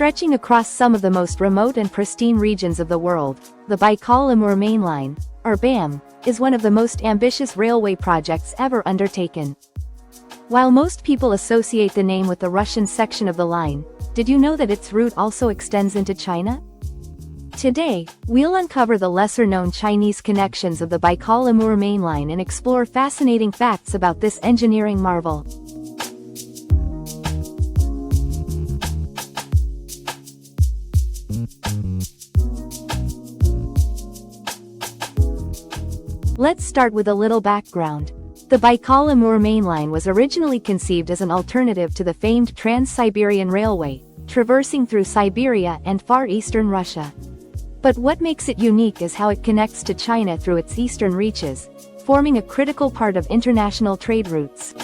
Stretching across some of the most remote and pristine regions of the world, the Baikal-Amur Mainline, or BAM, is one of the most ambitious railway projects ever undertaken. While most people associate the name with the Russian section of the line, did you know that its route also extends into China? Today, we'll uncover the lesser-known Chinese connections of the Baikal-Amur Mainline and explore fascinating facts about this engineering marvel. Let's start with a little background. The Baikal-Amur Mainline was originally conceived as an alternative to the famed Trans-Siberian Railway, traversing through Siberia and far eastern Russia. But what makes it unique is how it connects to China through its eastern reaches, forming a critical part of international trade routes.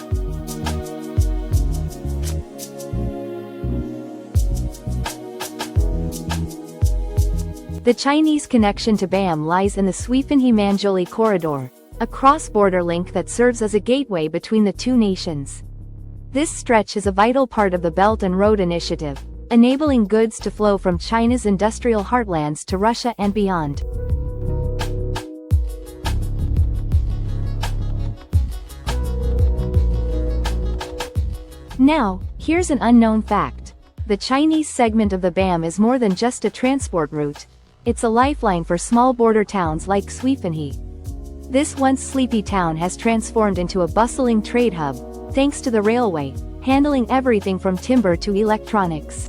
The Chinese connection to BAM lies in the Suifenhe-Manjuli corridor, a cross-border link that serves as a gateway between the two nations. This stretch is a vital part of the Belt and Road Initiative, enabling goods to flow from China's industrial heartlands to Russia and beyond. Now, here's an unknown fact. The Chinese segment of the BAM is more than just a transport route. It's a lifeline for small border towns like Suifenhe. This once sleepy town has transformed into a bustling trade hub, thanks to the railway, handling everything from timber to electronics.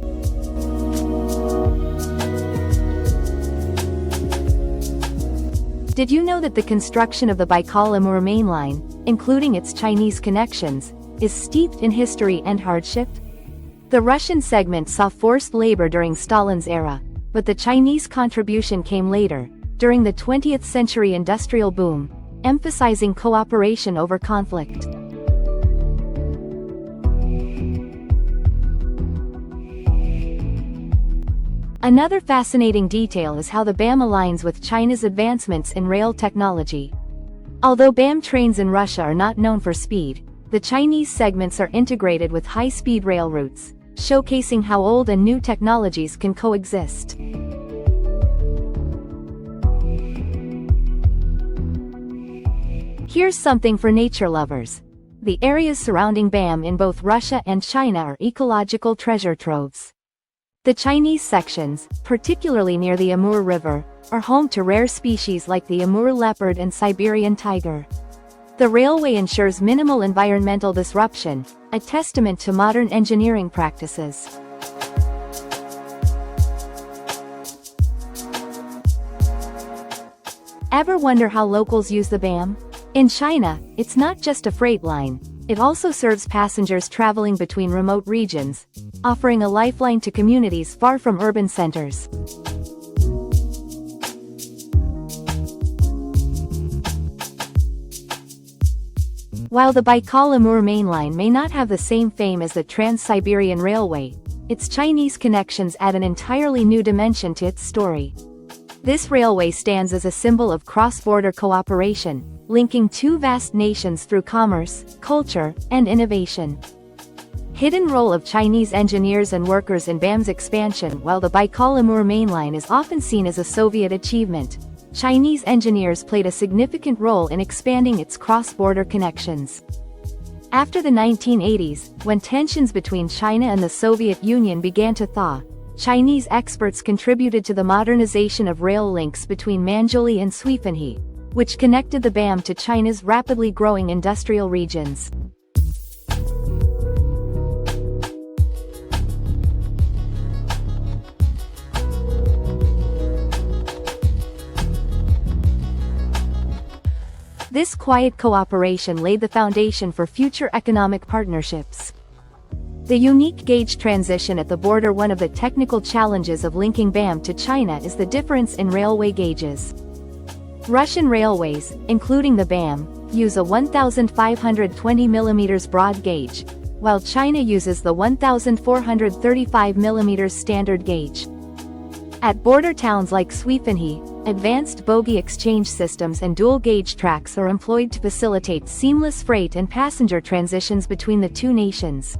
Did you know that the construction of the Baikal-Amur Mainline, including its Chinese connections, is steeped in history and hardship? The Russian segment saw forced labor during Stalin's era, but the Chinese contribution came later, during the 20th century industrial boom, emphasizing cooperation over conflict. Another fascinating detail is how the BAM aligns with China's advancements in rail technology. Although BAM trains in Russia are not known for speed, the Chinese segments are integrated with high-speed rail routes, showcasing how old and new technologies can coexist. Here's something for nature lovers. The areas surrounding BAM in both Russia and China are ecological treasure troves. The Chinese sections, particularly near the Amur River, are home to rare species like the Amur leopard and Siberian tiger. The railway ensures minimal environmental disruption, a testament to modern engineering practices. Ever wonder how locals use the BAM? In China, it's not just a freight line, it also serves passengers traveling between remote regions, offering a lifeline to communities far from urban centers. While the Baikal-Amur Mainline may not have the same fame as the Trans-Siberian Railway, its Chinese connections add an entirely new dimension to its story. This railway stands as a symbol of cross-border cooperation, linking two vast nations through commerce, culture, and innovation. Hidden role of Chinese engineers and workers in BAM's expansion. While the Baikal-Amur Mainline is often seen as a Soviet achievement, Chinese engineers played a significant role in expanding its cross-border connections. After the 1980s, when tensions between China and the Soviet Union began to thaw, Chinese experts contributed to the modernization of rail links between Manjuli and Suifenhe, which connected the BAM to China's rapidly growing industrial regions. This quiet cooperation laid the foundation for future economic partnerships. The unique gauge transition at the border. One of the technical challenges of linking BAM to China is the difference in railway gauges. Russian railways, including the BAM, use a 1,520 mm broad gauge, while China uses the 1,435 mm standard gauge. At border towns like Suifenhe, advanced bogie exchange systems and dual-gauge tracks are employed to facilitate seamless freight and passenger transitions between the two nations.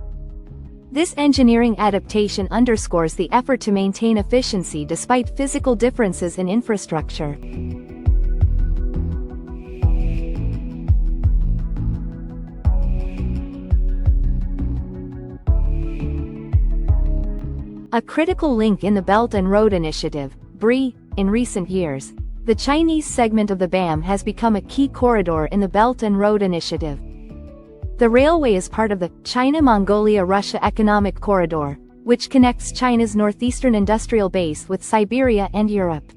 This engineering adaptation underscores the effort to maintain efficiency despite physical differences in infrastructure. A critical link in the Belt and Road Initiative, BRI, in recent years, the Chinese segment of the BAM has become a key corridor in the Belt and Road Initiative. The railway is part of the China-Mongolia-Russia Economic Corridor, which connects China's northeastern industrial base with Siberia and Europe.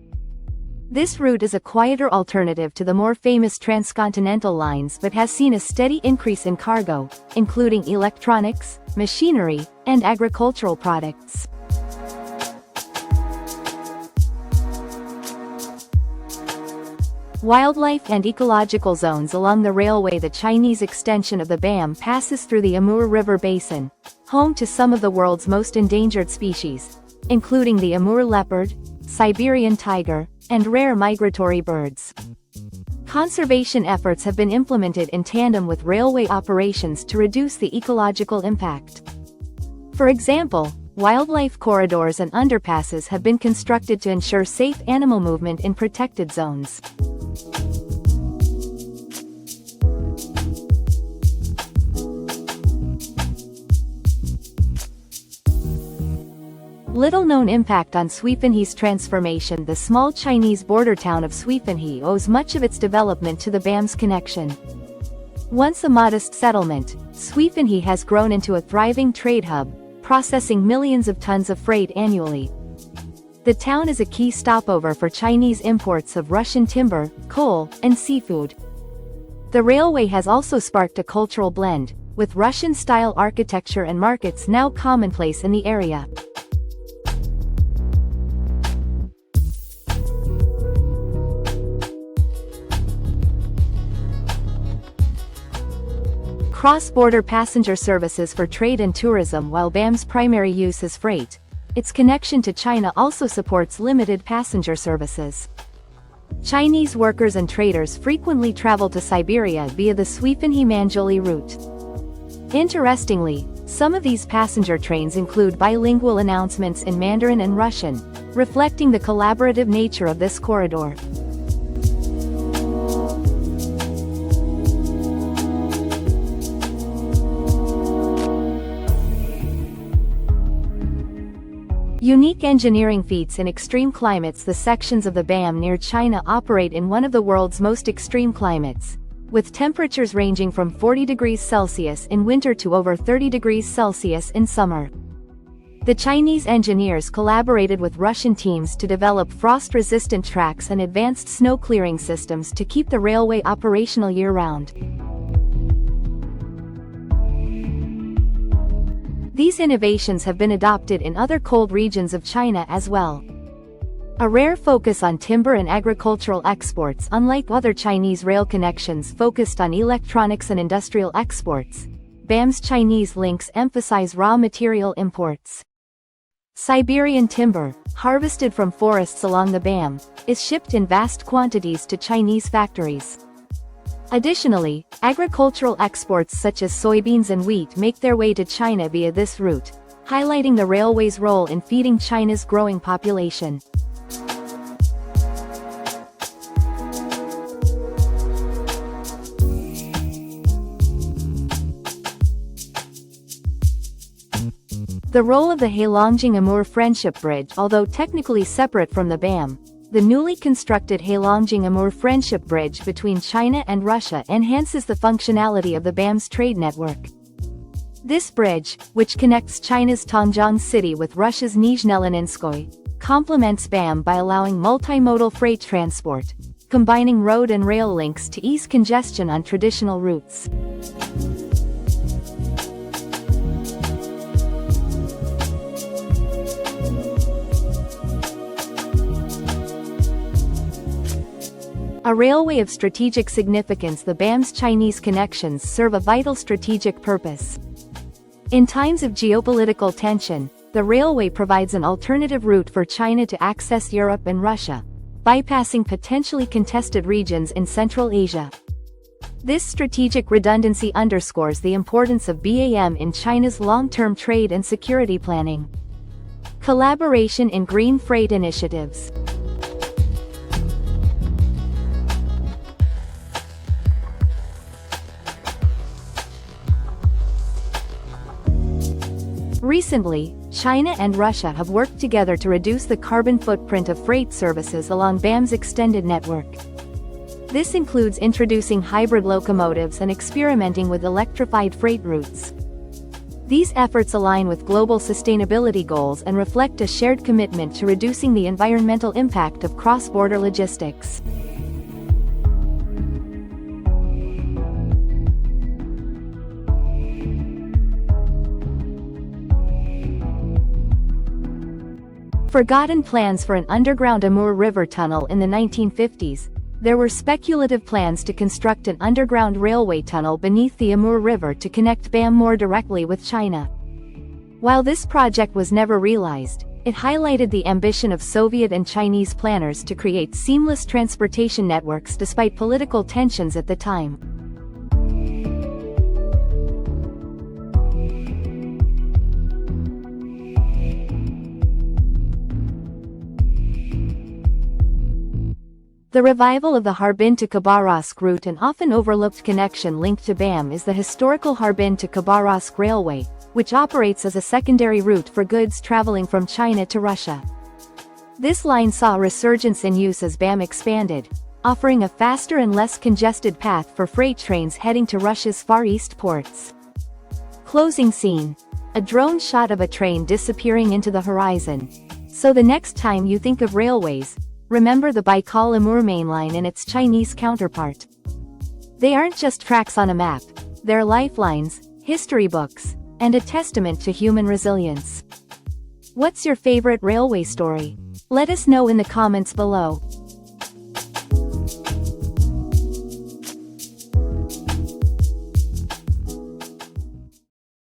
This route is a quieter alternative to the more famous transcontinental lines but has seen a steady increase in cargo, including electronics, machinery, and agricultural products. Wildlife and ecological zones along the railway. The Chinese extension of the BAM passes through the Amur River basin, home to some of the world's most endangered species, including the Amur leopard, Siberian tiger, and rare migratory birds. Conservation efforts have been implemented in tandem with railway operations to reduce the ecological impact. For example, wildlife corridors and underpasses have been constructed to ensure safe animal movement in protected zones. Little-known impact on Suifanhe's transformation. The small Chinese border town of Suifanhe owes much of its development to the BAM's connection. Once a modest settlement, Suifanhe has grown into a thriving trade hub, processing millions of tons of freight annually. The town is a key stopover for Chinese imports of Russian timber, coal, and seafood. The railway has also sparked a cultural blend, with Russian-style architecture and markets now commonplace in the area. Cross-border passenger services for trade and tourism. While BAM's primary use is freight, its connection to China also supports limited passenger services. Chinese workers and traders frequently travel to Siberia via the Suifanhe-Manjuli route. Interestingly, some of these passenger trains include bilingual announcements in Mandarin and Russian, reflecting the collaborative nature of this corridor. Unique engineering feats in extreme climates. The sections of the BAM near China operate in one of the world's most extreme climates, with temperatures ranging from 40 degrees Celsius in winter to over 30 degrees Celsius in summer. The Chinese engineers collaborated with Russian teams to develop frost-resistant tracks and advanced snow-clearing systems to keep the railway operational year-round. These innovations have been adopted in other cold regions of China as well. A rare focus on timber and agricultural exports. Unlike other Chinese rail connections focused on electronics and industrial exports, BAM's Chinese links emphasize raw material imports. Siberian timber, harvested from forests along the BAM, is shipped in vast quantities to Chinese factories. Additionally, agricultural exports such as soybeans and wheat make their way to China via this route, highlighting the railway's role in feeding China's growing population. The role of the Heilongjiang-Amur Friendship Bridge. Although technically separate from the BAM, the newly constructed Heilongjiang-Amur Friendship Bridge between China and Russia enhances the functionality of the BAM's trade network. This bridge, which connects China's Tongjiang city with Russia's Nizhny-Leninskoye, complements BAM by allowing multimodal freight transport, combining road and rail links to ease congestion on traditional routes. A railway of strategic significance. The BAM's Chinese connections serve a vital strategic purpose. In times of geopolitical tension, the railway provides an alternative route for China to access Europe and Russia, bypassing potentially contested regions in Central Asia. This strategic redundancy underscores the importance of BAM in China's long-term trade and security planning. Collaboration in green freight initiatives. Recently, China and Russia have worked together to reduce the carbon footprint of freight services along BAM's extended network. This includes introducing hybrid locomotives and experimenting with electrified freight routes. These efforts align with global sustainability goals and reflect a shared commitment to reducing the environmental impact of cross-border logistics. Forgotten plans for an underground Amur River tunnel. In the 1950s, there were speculative plans to construct an underground railway tunnel beneath the Amur River to connect BAM more directly with China. While this project was never realized, it highlighted the ambition of Soviet and Chinese planners to create seamless transportation networks despite political tensions at the time. The revival of the Harbin to Khabarovsk route, an often overlooked connection linked to BAM, is the historical Harbin to Khabarovsk Railway, which operates as a secondary route for goods traveling from China to Russia. This line saw a resurgence in use as BAM expanded, offering a faster and less congested path for freight trains heading to Russia's Far East ports. Closing scene. A drone shot of a train disappearing into the horizon. So the next time you think of railways, remember the Baikal-Amur Mainline and its Chinese counterpart. They aren't just tracks on a map, they're lifelines, history books, and a testament to human resilience. What's your favorite railway story? Let us know in the comments below.